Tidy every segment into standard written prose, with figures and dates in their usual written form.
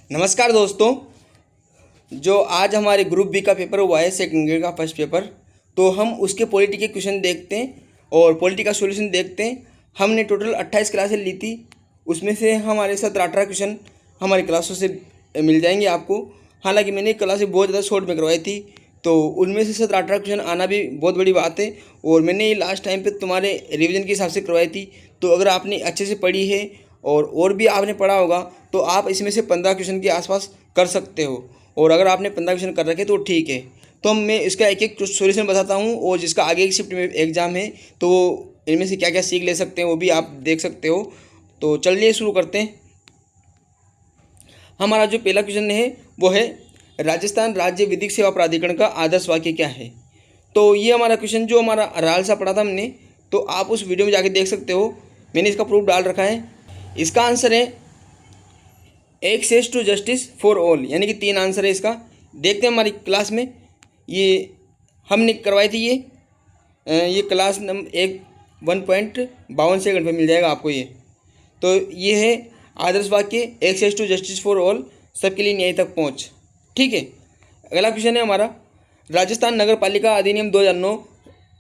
नमस्कार दोस्तों। जो आज हमारे ग्रुप बी का पेपर हुआ है, सेकंड ग्रेड का फर्स्ट पेपर, तो हम उसके पॉलिटी के क्वेश्चन देखते हैं और पॉलिटी का सॉल्यूशन देखते हैं। हमने टोटल 28 क्लासें ली थी, उसमें से हमारे 17-18 क्वेश्चन हमारी क्लासों से मिल जाएंगे आपको। हालांकि मैंने क्लासें बहुत ज़्यादा शॉर्ट में करवाई थी, तो उनमें से 17-18 क्वेश्चन आना भी बहुत बड़ी बात है। और मैंने ये लास्ट टाइम पे तुम्हारे रिवीजन के हिसाब से करवाई थी, तो अगर आपने अच्छे से पढ़ी है और भी आपने पढ़ा होगा तो आप इसमें से 15 क्वेश्चन के आसपास कर सकते हो। और अगर आपने 15 क्वेश्चन कर रखे तो ठीक है। तो मैं इसका एक एक सॉल्यूशन बताता हूँ, और जिसका आगे एक शिफ्ट में एग्ज़ाम है तो इनमें से क्या क्या सीख ले सकते हैं वो भी आप देख सकते हो। तो चलिए शुरू करते हैं। हमारा जो पहला क्वेश्चन है वो है, राजस्थान राज्य विधिक सेवा प्राधिकरण का आदर्श वाक्य क्या है। तो ये हमारा क्वेश्चन जो हमारा राल सा पढ़ा था हमने, तो आप उस वीडियो में जाके देख सकते हो, मैंने इसका प्रूफ डाल रखा है। इसका आंसर है access to justice for all, यानी कि 3 आंसर है इसका। देखते हैं हमारी क्लास में, ये हमने करवाई थी ये क्लास नंबर 1.52 सेकंड पे मिल जाएगा आपको ये। तो ये है आदर्श वाक्य, access to justice for all, सबके लिए न्याय तक पहुँच। ठीक है। अगला क्वेश्चन है हमारा, राजस्थान नगर पालिका अधिनियम 2009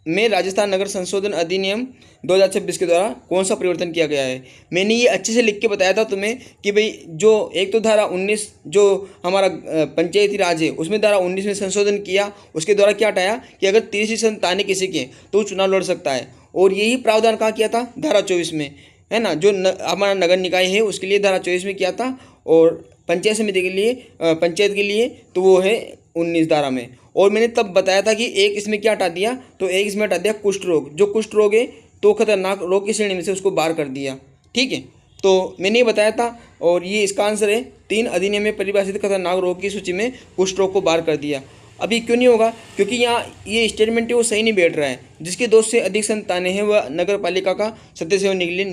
में राजस्थान नगर संशोधन अधिनियम 2026 के द्वारा कौन सा परिवर्तन किया गया है। मैंने ये अच्छे से लिख के बताया था तुम्हें कि भाई जो एक तो धारा 19 जो हमारा पंचायती राज है उसमें धारा 19 में संशोधन किया, उसके द्वारा क्या हटाया कि अगर 30 संतानें किसी के तो चुनाव लड़ सकता है। और यही प्रावधान कहाँ किया था, धारा 24 में, है ना। जो हमारा नगर निकाय है उसके लिए धारा 24 में किया था, और पंचायत समिति के लिए पंचायत के लिए तो वो है 19 धारा में। और मैंने तब बताया था कि एक इसमें क्या हटा दिया, तो एक इसमें हटा दिया कुष्ठ रोग। जो कुष्ठ रोग है तो खतरनाक रोग की श्रेणी में से उसको बाहर कर दिया। ठीक है, तो मैंने ये बताया था, और ये इसका आंसर है 3 अधिनियम में परिभाषित खतरनाक रोग की सूची में कुष्ठ रोग को बाहर कर दिया। अभी क्यों नहीं होगा, क्योंकि यहाँ ये स्टेटमेंट है वो सही नहीं बैठ रहा है। जिसके 2 से अधिक संतानें हैं वह नगर पालिका का सदस्य होने के लिए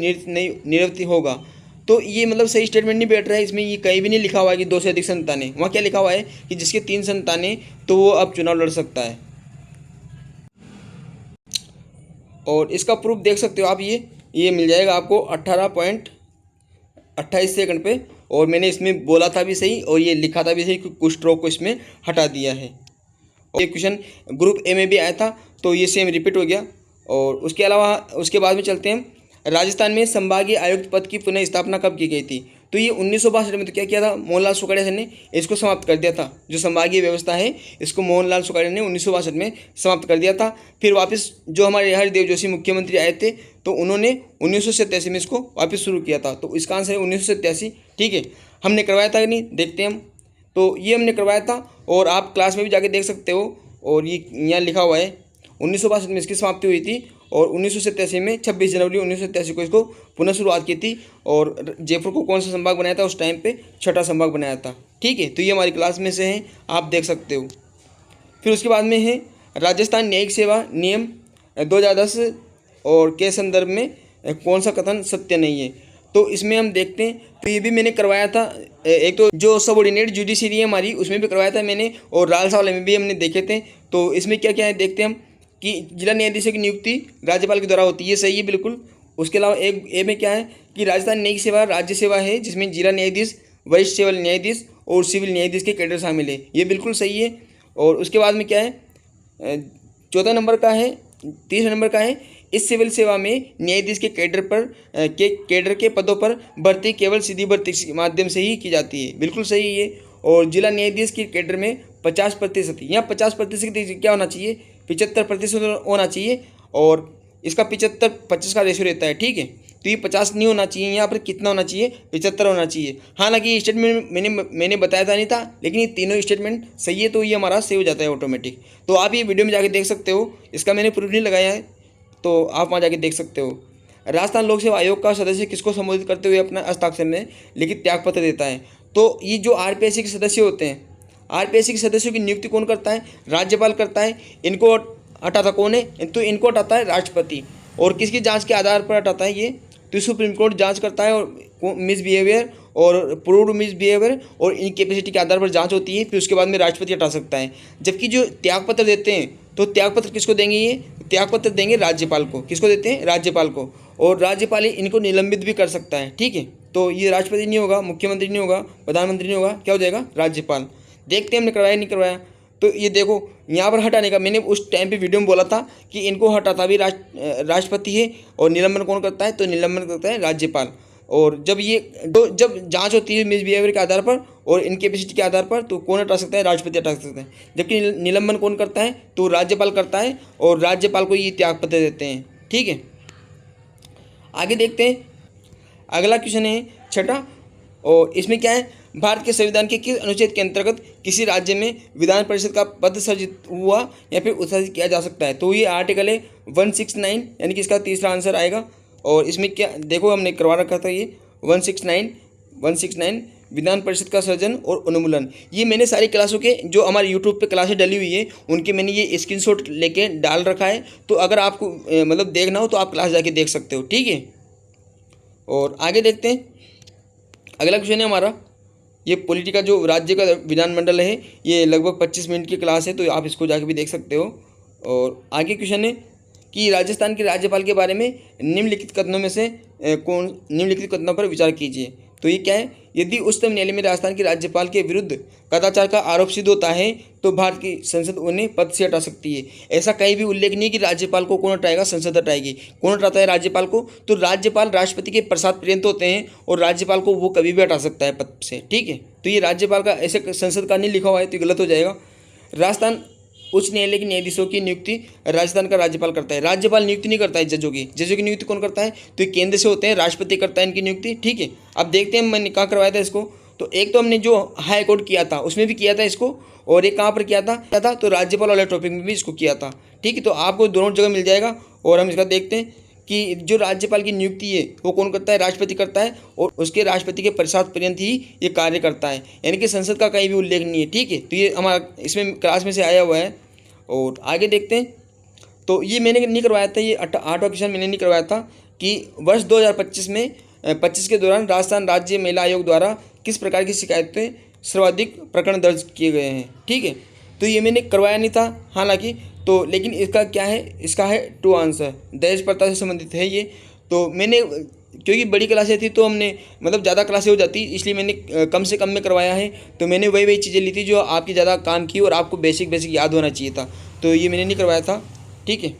नियुक्त होगा। तो ये मतलब सही स्टेटमेंट नहीं बैठ रहा है। इसमें ये कहीं भी नहीं लिखा हुआ है कि 2 से अधिक संतानें। वहाँ क्या लिखा हुआ है कि जिसके 3 संतानें तो वो अब चुनाव लड़ सकता है। और इसका प्रूफ देख सकते हो आप, ये मिल जाएगा आपको 18.28 सेकंड पे। और मैंने इसमें बोला था भी सही और ये लिखा था भी सही कि कुष्ठ रोग को इसमें हटा दिया है। और ये क्वेश्चन ग्रुप ए में भी आया था, तो ये सेम रिपीट हो गया। और उसके अलावा उसके बाद में चलते हैं, राजस्थान में संभागीय आयुक्त पद की पुनः स्थापना कब की गई थी। तो ये 1962 में तो क्या किया था, मोहनलाल सुखाड़िया ने इसको समाप्त कर दिया था। जो संभागीय व्यवस्था है इसको मोहनलाल सुखाड़िया ने 1962 में समाप्त कर दिया था। फिर वापस जो हमारे हरिदेव जोशी मुख्यमंत्री आए थे तो उन्होंने 1987 में इसको वापस शुरू किया था। तो इसका आंसर है 1987। ठीक है, हमने करवाया था कि नहीं, देखते हैं हम। तो ये हमने करवाया था और आप क्लास में भी जाके देख सकते हो। और ये यहाँ लिखा हुआ है 1962 में इसकी समाप्ति हुई थी, और 1987 में 26 जनवरी 1987 को इसको पुनः शुरुआत की थी। और जयपुर को कौन सा संभाग बनाया था, उस टाइम पे 6ठा संभाग बनाया था। ठीक है, तो ये हमारी क्लास में से हैं, आप देख सकते हो। फिर उसके बाद में है राजस्थान न्यायिक सेवा नियम 2010 और के संदर्भ में कौन सा कथन सत्य नहीं है। तो इसमें हम देखते हैं, तो ये भी मैंने करवाया था। एक तो जो सबऑर्डिनेट जुडिशरी है हमारी उसमें भी करवाया था मैंने, और रालसा वाले में भी हमने देखे थे। तो इसमें क्या क्या है देखते हैं हम, कि जिला न्यायाधीशों की नियुक्ति राज्यपाल के द्वारा होती है, ये सही है बिल्कुल। उसके अलावा एक ए में क्या है कि राजस्थान न्यायिक सेवा राज्य सेवा है, जिसमें जिला न्यायाधीश, वरिष्ठ सिविल न्यायाधीश और सिविल न्यायाधीश के कैडर शामिल है, ये बिल्कुल सही है। और उसके बाद में क्या है, 14 नंबर का है, 30 नंबर का है, इस सिविल सेवा में न्यायाधीश के कैडर के पदों पर भर्ती केवल सीधी भर्ती के माध्यम से ही की जाती है, बिल्कुल सही है ये। और जिला न्यायाधीश के कैडर में 50%, यहाँ 50% क्या होना चाहिए, 75% होना चाहिए। और इसका 75-25 का रेशियो रहता है। ठीक है, तो ये 50 नहीं होना चाहिए, यहाँ पर कितना होना चाहिए, 75 होना चाहिए। हालांकि ये स्टेटमेंट मैंने बताया था नहीं था, लेकिन ये तीनों स्टेटमेंट सही है, तो ये हमारा सेव हो जाता है ऑटोमेटिक। तो आप ये वीडियो में जाके देख सकते हो, इसका मैंने प्रूफ नहीं लगाया है, तो आप वहाँ जाके देख सकते हो। राजस्थान लोक सेवा आयोग का सदस्य किसको संबोधित करते हुए अपना हस्ताक्षर में लिखित त्यागपत्र देता है। तो ये जो आरपीएससी के सदस्य होते हैं, आरपीएससी के सदस्यों की नियुक्ति कौन करता है, राज्यपाल करता है। इनको हटाता कौन है, तो इनको हटाता है राष्ट्रपति। और किसकी जांच के आधार पर हटाता है ये, तो सुप्रीम कोर्ट जांच करता है, और मिसबिहेवियर और प्रूव्ड मिसबिहेवियर और इनकेपेसिटी के आधार पर जांच होती है। फिर उसके बाद में राष्ट्रपति हटा सकता है। जबकि जो त्यागपत्र देते हैं, तो त्यागपत्र किसको देंगे, ये त्यागपत्र देंगे राज्यपाल को। किसको देते हैं, राज्यपाल को। और राज्यपाल इनको निलंबित भी कर सकता है। ठीक है, तो ये राष्ट्रपति नहीं होगा, मुख्यमंत्री नहीं होगा, प्रधानमंत्री नहीं होगा, क्या हो जाएगा, राज्यपाल। देखते हैं हमने करवाया नहीं करवाया। तो ये देखो यहाँ पर हटाने का, मैंने उस टाइम पे वीडियो में बोला था कि इनको हटाता भी राष्ट्रपति है, और निलंबन कौन करता है, तो निलंबन करता है राज्यपाल। और जब ये जब जांच होती है मिसबिहेवियर के आधार पर और इनकेपेसिटी के आधार पर, तो कौन हटा सकता है, राष्ट्रपति हटा सकता है। जबकि निलंबन कौन करता है, तो राज्यपाल करता है, और राज्यपाल को ये त्यागपत्र देते हैं। ठीक है, आगे देखते हैं। अगला क्वेश्चन है छठा, और इसमें क्या है, भारत के संविधान के किस अनुच्छेद के अंतर्गत किसी राज्य में विधान परिषद का पद सृजित हुआ या फिर उत्सर्जित किया जा सकता है। तो ये आर्टिकल है 169, यानी कि इसका तीसरा आंसर आएगा। और इसमें क्या देखो, हमने करवा रखा था ये 169 विधान परिषद का सृजन और उन्मूलन। ये मैंने सारी क्लासों के जो हमारे यूट्यूब पे क्लासें डली हुई है उनके मैंने ये स्क्रीनशॉट लेके डाल रखा है। तो अगर आपको मतलब देखना हो तो आप क्लास जाके देख सकते हो। ठीक है, और आगे देखते हैं। अगला क्वेश्चन है हमारा, ये पॉलिटी का जो राज्य का विधानमंडल है, ये लगभग 25 मिनट की क्लास है, तो आप इसको जाके भी देख सकते हो। और आगे क्वेश्चन है कि राजस्थान के राज्यपाल के बारे में निम्नलिखित कथनों में से निम्नलिखित कथनों पर विचार कीजिए। तो ये क्या है, यदि उच्चतम न्यायालय में राजस्थान के राज्यपाल के विरुद्ध कदाचार का आरोप सिद्ध होता है तो भारत की संसद उन्हें पद से हटा सकती है। ऐसा कहीं भी उल्लेख नहीं कि राज्यपाल को कौन हटाएगा, संसद हटाएगी। कौन हटाता है राज्यपाल को, तो राज्यपाल राष्ट्रपति के प्रसाद पर्यंत होते हैं, और राज्यपाल को वो कभी भी हटा सकता है पद से। ठीक है, तो ये राज्यपाल का ऐसे संसद का नहीं लिखा हुआ है, तो गलत हो जाएगा। राजस्थान उच्च न्यायालय के न्यायाधीशों की नियुक्ति राजस्थान का राज्यपाल करता है। राज्यपाल नियुक्ति नहीं करता है जजों की नियुक्ति कौन करता है, तो ये केंद्र से होते हैं, राष्ट्रपति करता है इनकी नियुक्ति। ठीक है, अब देखते हैं मैंने कहाँ करवाया था इसको। तो एक तो हमने जो हाई कोर्ट किया था उसमें भी किया था इसको, और एक कहाँ पर किया था तो राज्यपाल वाले टॉपिक में भी इसको किया था। ठीक है, तो आपको दोनों जगह मिल जाएगा। और हम इसका देखते हैं कि जो राज्यपाल की नियुक्ति है वो कौन करता है, राष्ट्रपति करता है, और उसके राष्ट्रपति के प्रसाद पर्यंत ही ये कार्य करता है, यानी कि संसद का कहीं भी उल्लेख नहीं है। ठीक है, तो ये हमारा इसमें क्लास में से आया हुआ है। और आगे देखते हैं। तो ये मैंने नहीं करवाया था, ये 8वां क्वेश्चन मैंने नहीं करवाया था कि वर्ष 2025 में 25 के दौरान राजस्थान राज्य महिला आयोग द्वारा किस प्रकार की शिकायतें सर्वाधिक प्रकरण दर्ज किए गए हैं। ठीक है, तो ये मैंने करवाया नहीं था हालांकि, तो लेकिन इसका क्या है, इसका है 2 आंसर, दहेज प्रथा से संबंधित है ये। तो मैंने क्योंकि बड़ी क्लासें थी तो हमने मतलब ज़्यादा क्लासें हो जाती, इसलिए मैंने कम से कम में करवाया है। तो मैंने वही चीज़ें ली थी जो आपकी ज़्यादा काम की और आपको बेसिक याद होना चाहिए था, तो ये मैंने नहीं करवाया था। ठीक है,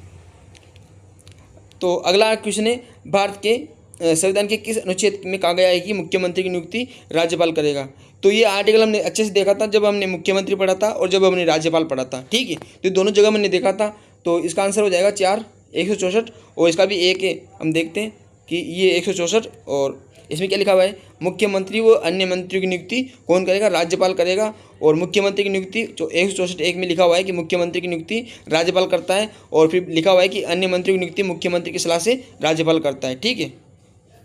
तो अगला क्वेश्चन है, भारत के संविधान के किस अनुच्छेद में कहा गया है कि मुख्यमंत्री की नियुक्ति राज्यपाल करेगा। तो ये आर्टिकल हमने अच्छे से देखा था जब हमने मुख्यमंत्री पढ़ा था और जब हमने राज्यपाल पढ़ा था। ठीक है, तो दोनों जगह मैंने देखा था, तो इसका आंसर हो जाएगा 4 164, और इसका भी एक है। हम देखते हैं कि ये 164, और इसमें क्या लिखा हुआ है, मुख्यमंत्री व अन्य मंत्रियों की नियुक्ति कौन करेगा, राज्यपाल करेगा। और मुख्यमंत्री की नियुक्ति जो 164 में लिखा हुआ है कि मुख्यमंत्री की नियुक्ति राज्यपाल करता है, और फिर लिखा हुआ है कि अन्य मंत्रियों की नियुक्ति मुख्यमंत्री की सलाह से राज्यपाल करता है। ठीक है,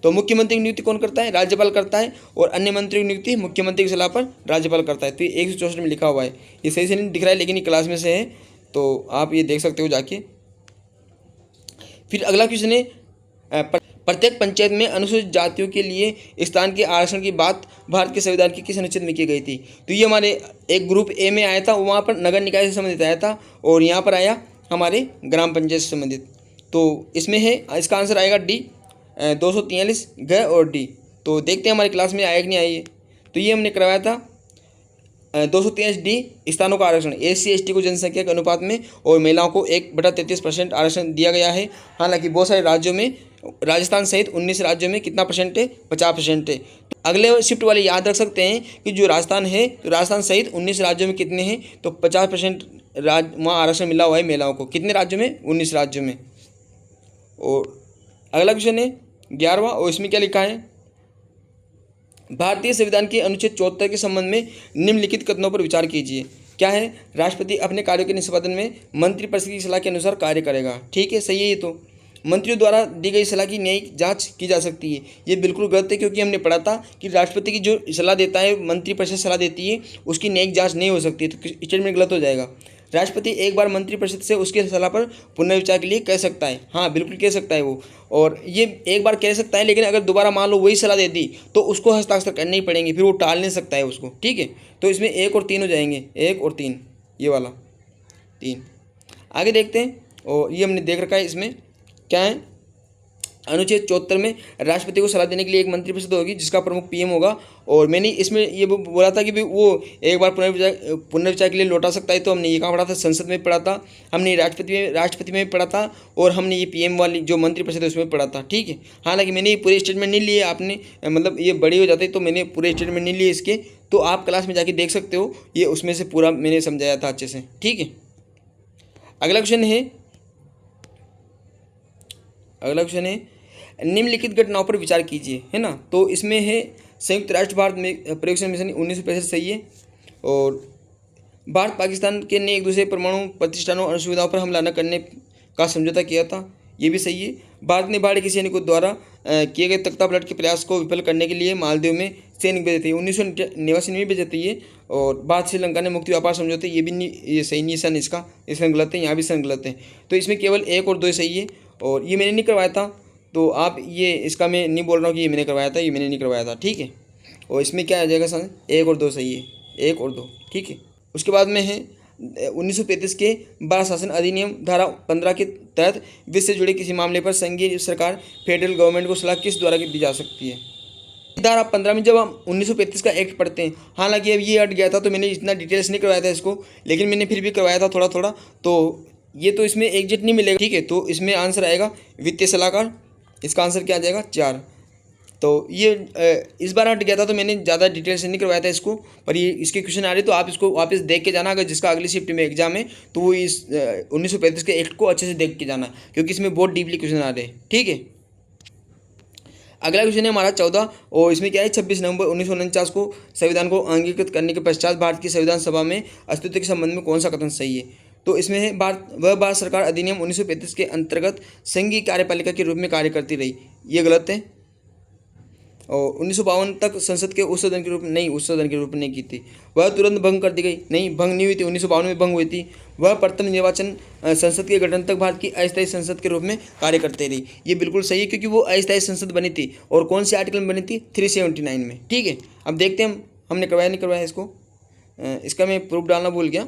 तो मुख्यमंत्री की नियुक्ति कौन करता है, राज्यपाल करता है, और अन्य मंत्रियों की नियुक्ति मुख्यमंत्री की सलाह पर राज्यपाल करता है। तो ये 164 में लिखा हुआ है, ये सही से नहीं दिख रहा है लेकिन ये क्लास में से है, तो आप ये देख सकते हो जाके। फिर अगला क्वेश्चन है, प्रत्येक पंचायत में अनुसूचित जातियों के लिए स्थान के आरक्षण की बात भारत के संविधान के किस अनुच्छेद में की गई थी। तो ये हमारे एक ग्रुप ए में आया था, वहाँ पर नगर निकाय से संबंधित आया था, और यहाँ पर आया हमारे ग्राम पंचायत से संबंधित। तो इसमें है, इसका आंसर आएगा डी 243 ग और डी। तो देखते हैं हमारी क्लास में आया कि नहीं आई है। तो ये हमने करवाया था 243 डी, स्थानों का आरक्षण SC ST को जनसंख्या के अनुपात में और महिलाओं को 1/33% आरक्षण दिया गया है। हालांकि बहुत सारे राज्यों में, राजस्थान सहित 19 राज्यों में कितना परसेंट है, 50% है। तो अगले शिफ्ट वाले याद रख सकते हैं कि जो राजस्थान है, तो राजस्थान सहित 19 राज्यों में कितने हैं, तो 50% वहाँ आरक्षण मिला हुआ है महिलाओं को। कितने राज्यों में, 19 राज्यों में। और अगला क्वेश्चन है 11वां, और इसमें क्या लिखा है, भारतीय संविधान के अनुच्छेद 74 के संबंध में निम्नलिखित कथनों पर विचार कीजिए। क्या है, राष्ट्रपति अपने कार्यों के निष्पादन में मंत्रिपरिषद की सलाह के अनुसार कार्य करेगा। ठीक है, सही है। ये तो मंत्रियों द्वारा दी गई सलाह की न्यायिक जांच की जा सकती है। ये बिल्कुल गलत है, क्योंकि हमने पढ़ा था कि राष्ट्रपति की जो सलाह देता है, मंत्रिपरिषद सलाह देती है, उसकी न्यायिक जांच नहीं हो सकती। तो स्टेटमेंट गलत हो जाएगा। राष्ट्रपति एक बार मंत्रिपरिषद से उसकी सलाह पर पुनर्विचार के लिए कह सकता है। हाँ, बिल्कुल कह सकता है वो, और ये एक बार कह सकता है, लेकिन अगर दोबारा मान लो वही सलाह दे दी तो उसको हस्ताक्षर करने ही पड़ेंगे, फिर वो टाल नहीं सकता है उसको। ठीक है, तो इसमें 1 और 3 हो जाएंगे, 1 और 3, ये वाला 3। आगे देखते हैं, और ये हमने देख रखा है। इसमें क्या है, अनुच्छेद 74 में राष्ट्रपति को सलाह देने के लिए एक मंत्रिपरिषद होगी जिसका प्रमुख पीएम होगा। और मैंने इसमें ये बोला था कि भी वो एक बार पुनर्विचार के लिए लौटा सकता है। तो हमने ये कहाँ पढ़ा था, संसद में पढ़ा था, हमने राष्ट्रपति में पढ़ा था, और हमने ये पीएम वाली जो मंत्रिपरिषद है उसमें पढ़ा था। ठीक है, हालांकि मैंने ये पूरे स्टेटमेंट नहीं लिए, आपने मतलब ये बड़ी हो जाती तो मैंने पूरे स्टेटमेंट नहीं लिए इसके, तो आप क्लास में जाके देख सकते हो, ये उसमें से पूरा मैंने समझाया था अच्छे से। ठीक है, अगला क्वेश्चन है निम्नलिखित घटनाओं पर विचार कीजिए, है ना। तो इसमें है संयुक्त राष्ट्र भारत में पर्यवेक्षण मिशन 1965 सही है। और भारत पाकिस्तान के ने एक दूसरे परमाणु प्रतिष्ठानों और सुविधाओं पर हमला न करने का समझौता किया था, ये भी सही है। भारत ने बाढ़ के सैनिकों द्वारा किए गए तख्तापलट के प्रयास को विफल करने के लिए मालदीव में सैनिक भेजे थे, 1989 में भेजे थे ये। और भारत श्रीलंका ने मुक्त व्यापार समझौते, ये भी नहीं, ये सही नहीं सन इसका गलत है, यहाँ भी सन गलत है। तो इसमें केवल 1 और 2 सही है। और ये मैंने नहीं करवाया था, तो आप ये इसका मैं नहीं बोल रहा हूँ कि ये मैंने करवाया था, ये मैंने नहीं करवाया था। ठीक है, और इसमें क्या आ जाएगा सन 1 और 2 सही है, 1 और 2। ठीक है, उसके बाद में है 1935 के बाल शासन अधिनियम धारा 15 के तहत वित्त से जुड़े किसी मामले पर संघीय सरकार फेडरल गवर्नमेंट को सलाह किस द्वारा दी जा सकती है। धारा 15 में जब हम 1935 का एक्ट पढ़ते हैं, हालांकि अब ये हट गया था तो मैंने इतना डिटेल्स नहीं करवाया था इसको, लेकिन मैंने फिर भी करवाया था थोड़ा थोड़ा। तो ये तो इसमें एग्जिट नहीं मिलेगा। ठीक है, तो इसमें आंसर आएगा वित्तीय सलाहकार, इसका आंसर क्या आ जाएगा 4। तो ये इस बार हट गया था तो मैंने ज़्यादा डिटेल से नहीं करवाया था इसको, पर ये इसके क्वेश्चन आ रहे तो आप इसको वापस देख के जाना। अगर जिसका अगली शिफ्ट में एग्जाम है तो वो इस 1935 के एक्ट को अच्छे से देख के जाना, क्योंकि इसमें बहुत डीपली क्वेश्चन आ रहे हैं। ठीक है, अगला क्वेश्चन है हमारा 14, और इसमें क्या है 26 नवंबर 1949 को संविधान को अंगीकृत करने के पश्चात भारत की संविधान सभा में अस्तित्व के संबंध में कौन सा कथन सही है। तो इसमें है भारत सरकार अधिनियम 1935 के अंतर्गत संघीय कार्यपालिका के रूप में कार्य करती रही, ये गलत है। और 1952 तक संसद के उच्च सदन के रूप में नहीं की थी। वह तुरंत भंग कर दी गई, नहीं भंग नहीं हुई थी, 1952 में भंग हुई थी। वह प्रथम निर्वाचन संसद के गठन तक भारत की अस्थायी संसद के रूप में कार्य करते रही, ये बिल्कुल सही है, क्योंकि वो अस्थायी संसद बनी थी। और कौन से आर्टिकल में बनी थी 379 में। ठीक है, अब देखते हैं हमने करवाया नहीं करवाया इसको, इसका मैं प्रूफ डालना भूल गया।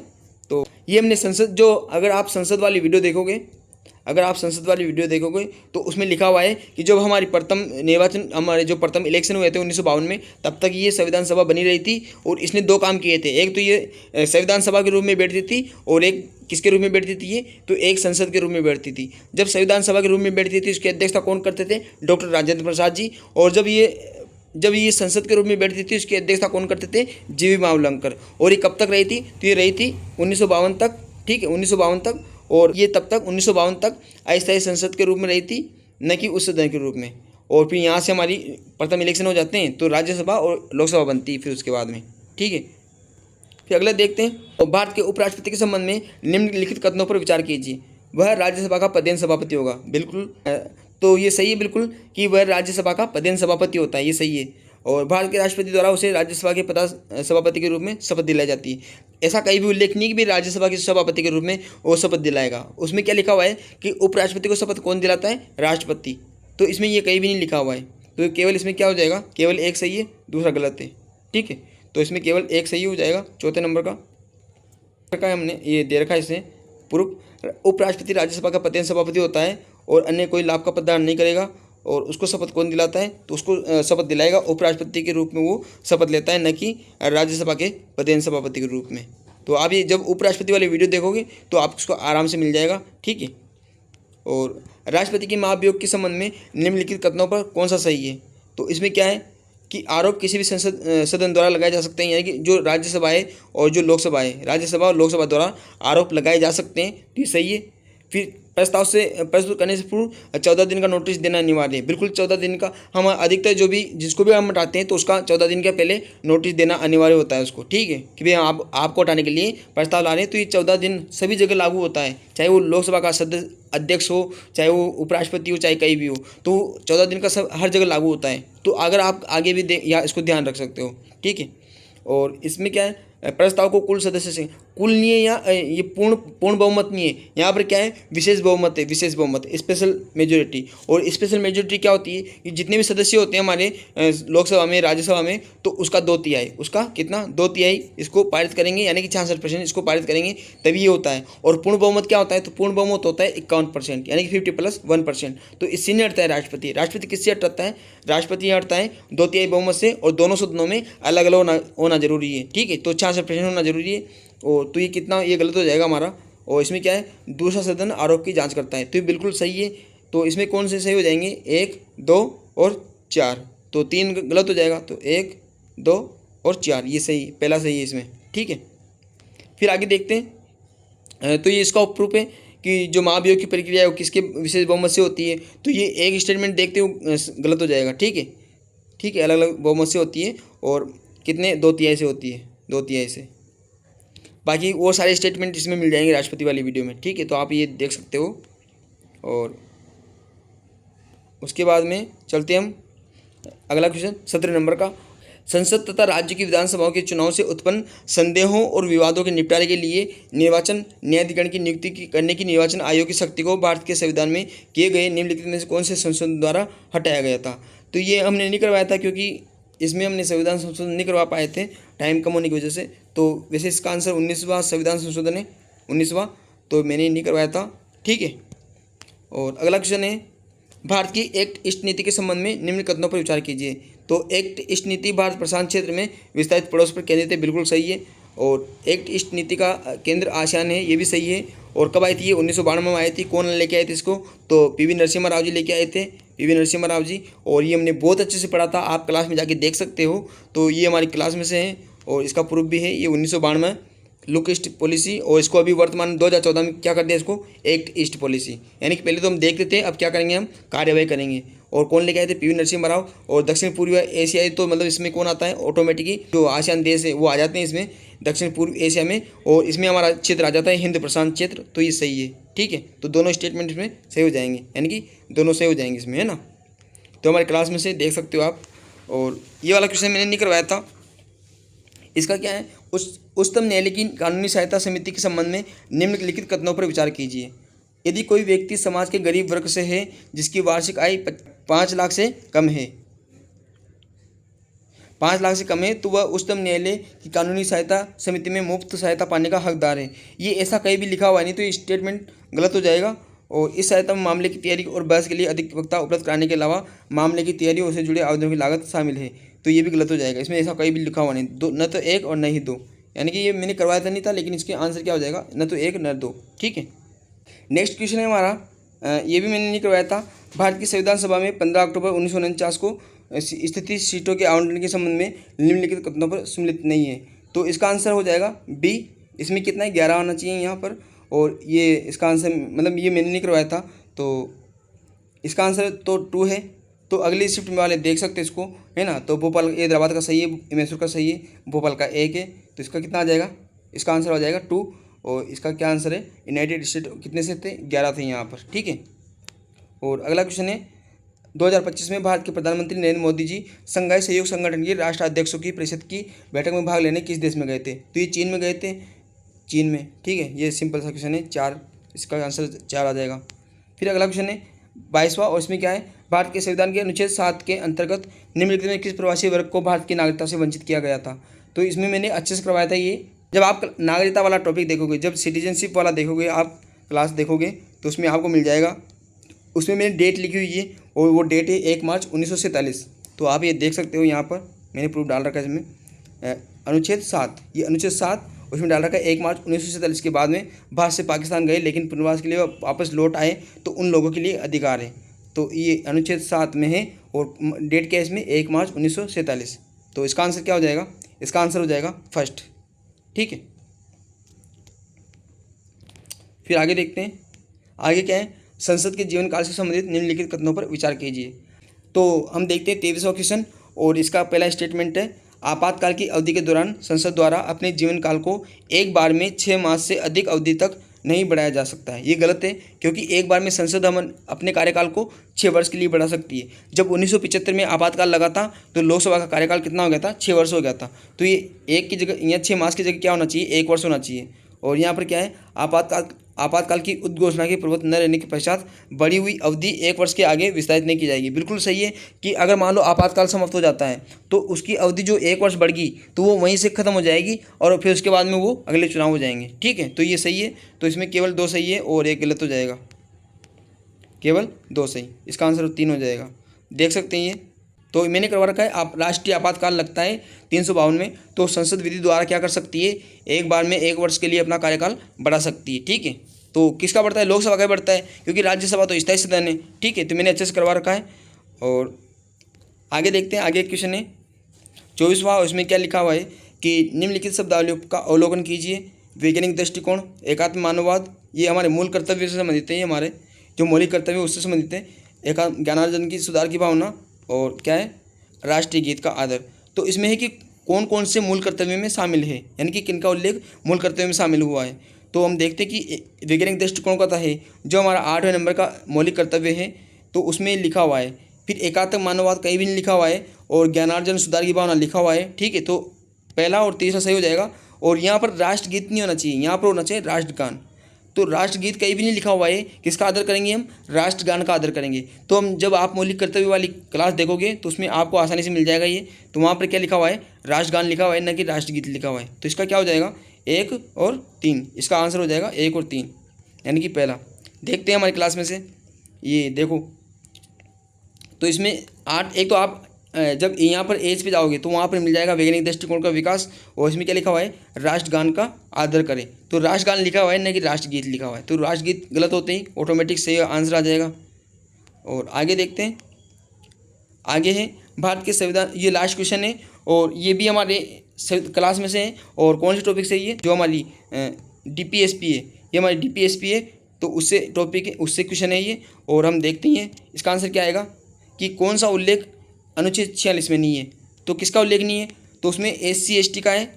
तो ये हमने संसद जो अगर आप संसद वाली वीडियो देखोगे तो उसमें लिखा हुआ है कि जब हमारी हमारे जो प्रथम इलेक्शन हुए थे 1952 में, तब तक ये संविधान सभा बनी रही थी। और इसने 2 काम किए थे, एक तो ये संविधान सभा के रूप में बैठती थी, और एक किसके रूप में बैठती थी ये, तो एक संसद के रूप में बैठती थी। जब संविधान सभा के रूप में बैठती थी उसकी अध्यक्षता कौन करते थे, डॉक्टर राजेंद्र प्रसाद जी। और जब ये संसद के रूप में बैठती थी उसकी अध्यक्षता कौन करते थे, जीवी मावलंकर। और ये कब तक रही थी, तो ये रही थी 1952 तक। ठीक है, 1952 तक, और ये तब तक 1952 तक अस्थायी संसद के रूप में रही थी, न कि उस सदन के रूप में। और फिर यहाँ से हमारी प्रथम इलेक्शन हो जाते हैं तो राज्यसभा और लोकसभा बनती है फिर उसके बाद में। ठीक है, फिर अगला देखते हैं, और भारत के उपराष्ट्रपति के संबंध में निम्नलिखित कथनों पर विचार कीजिए। वह राज्यसभा का पदेन सभापति होगा, बिल्कुल तो ये सही है बिल्कुल कि वह राज्यसभा का पदेन सभापति होता है, ये सही है। और भारत के राष्ट्रपति द्वारा उसे राज्यसभा के सभापति के रूप में शपथ दिलाई जाती है। ऐसा कहीं भी उल्लेख नहीं कि भी राज्यसभा के सभापति के रूप में वो शपथ दिलाएगा। उसमें क्या लिखा हुआ है कि उपराष्ट्रपति को शपथ कौन दिलाता है, राष्ट्रपति। तो इसमें ये कहीं भी नहीं लिखा हुआ है, तो केवल इसमें क्या हो जाएगा, केवल 1 सही है, दूसरा गलत है। ठीक है, तो इसमें केवल 1 सही हो जाएगा, चौथे नंबर का हमने ये दे रखा है इसमें प्रूफ। उपराष्ट्रपति राज्यसभा का पदेन सभापति होता है और अन्य कोई लाभ का प्रदान नहीं करेगा। और उसको शपथ कौन दिलाता है, तो उसको शपथ दिलाएगा उपराष्ट्रपति के रूप में वो शपथ लेता है, न कि राज्यसभा के पदेन सभापति के रूप में। तो आप ये जब उपराष्ट्रपति वाली वीडियो देखोगे तो आपको उसको आराम से मिल जाएगा। ठीक है, और राष्ट्रपति के महाभियोग के संबंध में निम्नलिखित कथनों पर कौन सा सही है। तो इसमें क्या है कि आरोप किसी भी सदन द्वारा लगाए जा सकते हैं, यानी कि जो राज्यसभा है और जो लोकसभा है, राज्यसभा और लोकसभा द्वारा आरोप लगाए जा सकते हैं, तो ये सही है। फिर प्रस्तुत करने से पूर्व 14 दिन का नोटिस देना अनिवार्य है, बिल्कुल 14 दिन का। हम अधिकतर जिसको भी हम हटाते हैं तो उसका 14 दिन के पहले नोटिस देना अनिवार्य होता है उसको। ठीक है, कि भाई आपको हटाने के लिए प्रस्ताव ला रहे हैं तो ये 14 दिन सभी जगह लागू होता है, चाहे वो लोकसभा का सदस्य अध्यक्ष हो, चाहे वो उपराष्ट्रपति हो, चाहे कहीं भी हो, तो 14 दिन का सब हर जगह लागू होता है। तो अगर आप आगे भी या इसको ध्यान रख सकते हो। ठीक है, और इसमें क्या है प्रस्ताव को कुल सदस्य से, कुल नहीं है या ये पूर्ण बहुमत नहीं है, यहाँ पर क्या है, विशेष बहुमत है, विशेष बहुमत, स्पेशल मेजोरिटी। और स्पेशल मेजोरिटी क्या होती है कि जितने भी सदस्य होते हैं हमारे लोकसभा में, राज्यसभा में, तो उसका 2/3, उसका कितना 2/3 इसको पारित करेंगे, यानी कि 66% इसको पारित करेंगे, तभी ये होता है। और पूर्ण बहुमत क्या होता है, तो पूर्ण बहुमत होता है 51%, यानी कि 50 + 1%। तो इससे नहीं हटता है राष्ट्रपति। राष्ट्रपति किससे हटता है, राष्ट्रपति हटता है 2/3 बहुमत से, और दोनों सदनों में अलग अलग होना जरूरी है, ठीक है। तो 66% होना जरूरी है। और तो ये कितना, ये गलत हो जाएगा हमारा। और इसमें क्या है, दूसरा सदन आरोप की जांच करता है, तो ये बिल्कुल सही है। तो इसमें कौन से सही हो जाएंगे, 1, 2 और 4, तो 3 गलत हो जाएगा। तो 1, 2 और 4 ये सही, पहला सही है इसमें, ठीक है। फिर आगे देखते हैं। तो ये इसका प्रूफ है कि जो महाभियोग की प्रक्रिया है वो किसके विशेष बहुमत से होती है। तो ये एक स्टेटमेंट देखते हुए गलत हो जाएगा, ठीक है, ठीक है। अलग अलग बहुमत से होती है, और कितने 2/3 से होती है, 2/3 से। बाकी वो सारे स्टेटमेंट इसमें मिल जाएंगे राष्ट्रपति वाली वीडियो में, ठीक है। तो आप ये देख सकते हो। और उसके बाद में चलते हम अगला क्वेश्चन 17 नंबर का। संसद तथा राज्य की विधानसभाओं के चुनाव से उत्पन्न संदेहों और विवादों के निपटारे के लिए निर्वाचन न्यायाधिकरण की नियुक्ति करने की निर्वाचन आयोग की शक्ति को भारत के संविधान में किए गए निम्नलिखित में से कौन से संशोधन द्वारा हटाया गया था। तो ये हमने नहीं करवाया था, क्योंकि इसमें हमने संविधान संशोधन नहीं करवा पाए थे टाइम कम होने की वजह से। तो वैसे इसका आंसर 19वां संविधान संशोधन है, 19वां, तो मैंने नहीं करवाया था, ठीक है। और अगला क्वेश्चन है, भारत की एक्ट ईस्ट नीति के संबंध में निम्न कथनों पर विचार कीजिए। तो एक्ट ईस्ट नीति भारत प्रशांत क्षेत्र में विस्तारित पड़ोस पर केंद्रित है, बिल्कुल सही है। और एक्ट ईस्ट नीति का केंद्र आसियान है, ये भी सही है। और कब आई थी ये, 1992 में आई थी। कौन लेके आए थे इसको, तो पीवी नरसिम्हा राव जी लेके आए थे, पीवी नरसिम्हा राव जी। और ये हमने बहुत अच्छे से पढ़ा था, आप क्लास में जाके देख सकते हो। तो ये हमारी क्लास में से है, और इसका प्रूफ भी है। ये 1992 लुक ईस्ट पॉलिसी, और इसको अभी वर्तमान 2014 में क्या कर दिया, इसको एक्ट ईस्ट पॉलिसी। यानी कि पहले तो हम देखते थे, अब क्या करेंगे, हम कार्यवाही करेंगे। और कौन लेके आए थे, पीवी नरसिम्हा राव। और दक्षिण पूर्व एशियाई, तो मतलब इसमें कौन आता है, ऑटोमेटिकली जो आसियान देश है वो आ जाते हैं इसमें, दक्षिण पूर्व एशिया में। और इसमें हमारा क्षेत्र आ जाता है हिंद प्रशांत क्षेत्र, तो ये सही है, ठीक है। तो दोनों स्टेटमेंट इसमें सही हो जाएंगे, यानी कि दोनों सही हो जाएंगे इसमें, है ना। तो हमारी क्लास में से देख सकते हो आप। और ये वाला क्वेश्चन मैंने नहीं करवाया था। इसका क्या है, उच्चतम न्यायालय की कानूनी सहायता समिति के संबंध में निम्नलिखित कथनों पर विचार कीजिए। यदि कोई व्यक्ति समाज के गरीब वर्ग से है जिसकी वार्षिक आय 5 लाख से कम है, 5 लाख से कम है, तो वह उच्चतम न्यायालय की कानूनी सहायता समिति में मुफ्त सहायता पाने का हकदार है। ये ऐसा कहीं भी लिखा हुआ नहीं, तो ये स्टेटमेंट गलत हो जाएगा। और इस सहायता में मामले की तैयारी और बहस के लिए अधिक वक्ता उपलब्ध कराने के अलावा मामले की तैयारी और उससे जुड़े आवेदनों की लागत शामिल है। तो ये भी गलत हो जाएगा, इसमें ऐसा कहीं भी लिखा हुआ नहीं, न तो 1 और न ही 2। यानी कि ये मैंने करवाया था नहीं था, लेकिन इसके आंसर क्या हो जाएगा, न तो 1 न 2, ठीक है। नेक्स्ट क्वेश्चन है हमारा, ये भी मैंने नहीं करवाया था। भारत की संविधान सभा में 15 अक्टूबर 1949 को स्थिति सीटों के आवंटन के संबंध में निम्नलिखित कथनों पर सम्मिलित नहीं है। तो इसका आंसर हो जाएगा बी। इसमें कितना है, 11 होना चाहिए यहाँ पर। और ये इसका आंसर, मतलब ये मैंने नहीं करवाया था, तो इसका आंसर तो 2 है। तो अगली शिफ्ट में वाले देख सकते हैं इसको, है ना। तो भोपाल, हैदराबाद का सही है, मैसूर का सही है, भोपाल का 1 है। तो इसका कितना आ जाएगा, इसका आंसर हो जाएगा 2। और इसका क्या आंसर है, यूनाइटेड स्टेट कितने से थे, 11 थे यहाँ पर, ठीक है। और अगला क्वेश्चन है, 2025 में भारत के प्रधानमंत्री नरेंद्र मोदी जी संघाई सहयोग संगठन के राष्ट्राध्यक्षों की परिषद की बैठक में भाग लेने किस देश में गए थे। तो ये चीन में गए थे, चीन में, ठीक है। ये सिंपल सा क्वेश्चन है, 4, इसका आंसर 4 आ जाएगा। फिर अगला क्वेश्चन है 22वां, और इसमें क्या है, भारत के संविधान के अनुच्छेद 7 के अंतर्गत निम्नलिखित में किस प्रवासी वर्ग को भारत की नागरिकता से वंचित किया गया था। तो इसमें मैंने अच्छे से करवाया था। ये जब आप नागरिकता वाला टॉपिक देखोगे, जब सिटीजनशिप वाला देखोगे, आप क्लास देखोगे, तो उसमें आपको मिल जाएगा। उसमें मैंने डेट लिखी हुई है, और वो डेट है 1 मार्च 1947। तो आप ये देख सकते हो, यहाँ पर मैंने प्रूफ डाल रखा है इसमें, अनुच्छेद 7, ये अनुच्छेद 7 उसमें डाल रखा है 1 मार्च 1947 के बाद में भारत से पाकिस्तान गए लेकिन पुनर्वास के लिए वापस लौट आए, तो उन लोगों के लिए अधिकार है। तो ये अनुच्छेद 7 में है, और डेट क्या है इसमें, 1 मार्च 1947। तो इसका आंसर क्या हो जाएगा, इसका आंसर हो जाएगा फर्स्ट, ठीक है। फिर आगे देखते हैं, आगे क्या है, संसद के जीवन काल से संबंधित निम्नलिखित कथनों पर विचार कीजिए। तो हम देखते हैं 23वां क्वेश्चन, और इसका पहला स्टेटमेंट है, आपातकाल की अवधि के दौरान संसद द्वारा अपने जीवन काल को एक बार में 6 मास से अधिक अवधि तक नहीं बढ़ाया जा सकता है। ये गलत है, क्योंकि एक बार में संसद हम अपने कार्यकाल को 6 वर्ष के लिए बढ़ा सकती है। जब 1975 में आपातकाल लगा था तो लोकसभा का कार्यकाल कितना हो गया था, 6 वर्ष हो गया था। तो ये एक की जगह, यहाँ 6 मास की जगह क्या होना चाहिए, 1 वर्ष होना चाहिए। और यहाँ पर क्या है, आपातकाल की उद्घोषणा के प्रवृत्त न रहने के पश्चात बढ़ी हुई अवधि 1 वर्ष के आगे विस्तारित नहीं की जाएगी। बिल्कुल सही है कि अगर मान लो आपातकाल समाप्त हो जाता है तो उसकी अवधि जो 1 वर्ष बढ़ गई तो वो वहीं से ख़त्म हो जाएगी और फिर उसके बाद में वो अगले चुनाव हो जाएंगे। ठीक है, तो ये सही है। तो इसमें केवल 2 सही है और 1 गलत हो जाएगा। केवल 2 सही, इसका आंसर 3 हो जाएगा। देख सकते हैं ये, तो मैंने करवा रखा है। आप राष्ट्रीय आपातकाल लगता है 352 में, तो संसद विधि द्वारा क्या कर सकती है, एक बार में 1 वर्ष के लिए अपना कार्यकाल बढ़ा सकती है। ठीक है, तो किसका बढ़ता है, लोकसभा का बढ़ता है, क्योंकि राज्यसभा तो स्थायी सदन है। ठीक है, तो मैंने अच्छे से करवा रखा है। और आगे देखते हैं, आगे एक क्वेश्चन है 24वां। उसमें क्या लिखा हुआ है कि निम्नलिखित शब्दावलियों का अवलोकन कीजिए। वैज्ञानिक दृष्टिकोण, एकात्म मानववाद, ये हमारे मूल कर्तव्य से संबंधित है, ये हमारे जो मौलिक कर्तव्य उससे संबंधित है। ज्ञानार्जन की सुधार की भावना, और क्या है, राष्ट्रीय गीत का आदर। तो इसमें है कि कौन कौन से मूल कर्तव्य में शामिल है, यानी कि किनका उल्लेख मूल कर्तव्य में शामिल हुआ है। तो हम देखते हैं कि वैज्ञानिक दृष्टिकोण का है जो हमारा 8वें नंबर का मौलिक कर्तव्य है, तो उसमें लिखा हुआ है। फिर एकात्म मानववाद कहीं भी नहीं लिखा हुआ है, और ज्ञानार्जन सुधार की भावना लिखा हुआ है। ठीक है, तो पहला और तीसरा सही हो जाएगा। और यहाँ पर राष्ट्रगीत नहीं होना चाहिए, यहाँ पर होना चाहिए राष्ट्रगान। तो राष्ट्रगीत कहीं भी नहीं लिखा हुआ है, किसका आदर करेंगे हम, राष्ट्रगान का आदर करेंगे। तो हम जब आप मौलिक कर्तव्य वाली क्लास देखोगे तो उसमें आपको आसानी से मिल जाएगा ये। तो वहाँ पर क्या लिखा हुआ है, राष्ट्रगान लिखा हुआ है, न कि राष्ट्रगीत लिखा हुआ है। तो इसका क्या हो जाएगा, 1 और 3, इसका आंसर हो जाएगा 1 और 3, यानी कि पहला। देखते हैं हमारी क्लास में से, ये देखो, तो इसमें 8, एक तो आप जब यहाँ पर एज पे जाओगे तो वहाँ पर मिल जाएगा वैज्ञानिक दृष्टिकोण का विकास, और इसमें क्या लिखा हुआ है, राष्ट्रगान का आदर करें। तो राष्ट्रगान लिखा हुआ है, न कि राष्ट्रगीत लिखा हुआ है। तो राष्ट्रगीत गलत होते ही ऑटोमेटिक सही आंसर आ जाएगा। और आगे देखते हैं, आगे है भारत के संविधान, ये लास्ट क्वेश्चन है और ये भी हमारे क्लास में से है। और कौन से टॉपिक से ये, जो हमारी DPSP है, ये हमारी DPSP है, तो उससे टॉपिक है, उससे क्वेश्चन है ये। और हम देखते हैं इसका आंसर क्या आएगा कि कौन सा उल्लेख अनुच्छेद 46 में नहीं है। तो किसका उल्लेख नहीं है, तो उसमें SC ST का है,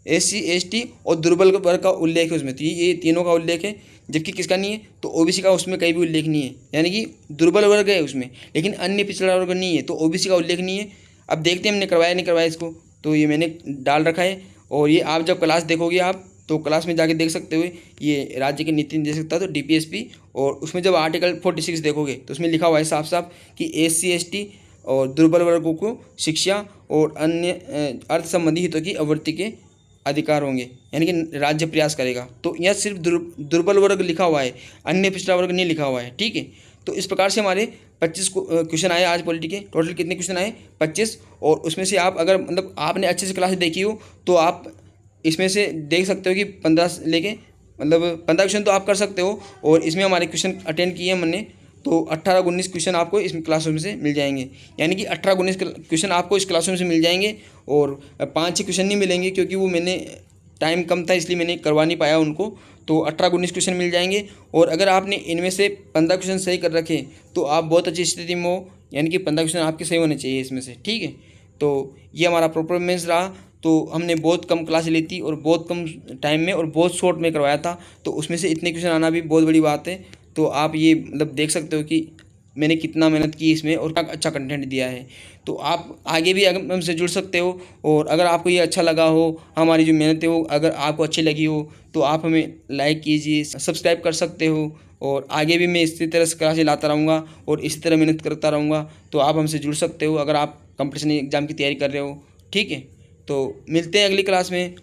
SC ST और दुर्बल वर्ग का उल्लेख है उसमें। तो ये तीनों का उल्लेख है, जबकि किसका नहीं है, तो OBC का उसमें कहीं भी उल्लेख नहीं है। यानी कि दुर्बल वर्ग है उसमें, लेकिन अन्य पिछड़ा वर्ग नहीं है, तो OBC का उल्लेख नहीं है। अब देखते हैं हमने करवाया नहीं करवाया इसको, तो ये मैंने डाल रखा है। और ये आप जब क्लास देखोगे आप, तो क्लास में जाके देख सकते हुए, ये राज्य के नीति निर्देशक था तो DPSP, और उसमें जब आर्टिकल 46 देखोगे तो उसमें लिखा हुआ है साफ साफ कि SC ST और दुर्बल वर्गों को शिक्षा और अन्य अर्थ संबंधी हितों की आवृत्ति के अधिकार होंगे, यानी कि राज्य प्रयास करेगा। तो यहाँ सिर्फ दुर्बल वर्ग लिखा हुआ है, अन्य पिछड़ा वर्ग नहीं लिखा हुआ है। ठीक है, तो इस प्रकार से हमारे 25 क्वेश्चन आए आज पॉलिटी के। टोटल कितने क्वेश्चन आए, 25। और उसमें से आप अगर मतलब आपने अच्छे से क्लास देखी हो तो आप इसमें से देख सकते हो कि 15 से लेके मतलब 15 क्वेश्चन तो आप कर सकते हो। और इसमें हमारे क्वेश्चन अटेंड किए हमने, तो 18-19 क्वेश्चन आपको इस क्लासरूम से मिल जाएंगे, यानी कि 18-19 क्वेश्चन आपको इस क्लासरूम से मिल जाएंगे। और 5-6 क्वेश्चन नहीं मिलेंगे, क्योंकि वो मैंने टाइम कम था इसलिए मैंने करवा नहीं पाया उनको। तो 18-19 क्वेश्चन मिल जाएंगे। और अगर आपने इनमें से 15 क्वेश्चन सही कर रखे तो आप बहुत अच्छी स्थिति में हो, यानी कि 15 क्वेश्चन आपके सही होने चाहिए इसमें से। ठीक है, तो ये हमारा परफॉर्मेंस रहा। तो हमने बहुत कम क्लास ली थी और बहुत कम टाइम में और बहुत शॉर्ट में करवाया था, तो उसमें से इतने क्वेश्चन आना भी बहुत बड़ी बात है। तो आप ये मतलब देख सकते हो कि मैंने कितना मेहनत की इसमें और कितना अच्छा कंटेंट दिया है। तो आप आगे भी हमसे जुड़ सकते हो। और अगर आपको ये अच्छा लगा हो, हमारी जो मेहनत है वो अगर आपको अच्छी लगी हो, तो आप हमें लाइक कीजिए, सब्सक्राइब कर सकते हो। और आगे भी मैं इसी तरह से क्लासें लाता रहूँगा और इसी तरह मेहनत करता रहूँगा। तो आप हमसे जुड़ सकते हो अगर आप कंपटीशन एग्ज़ाम की तैयारी कर रहे हो। ठीक है, तो मिलते हैं अगली क्लास में।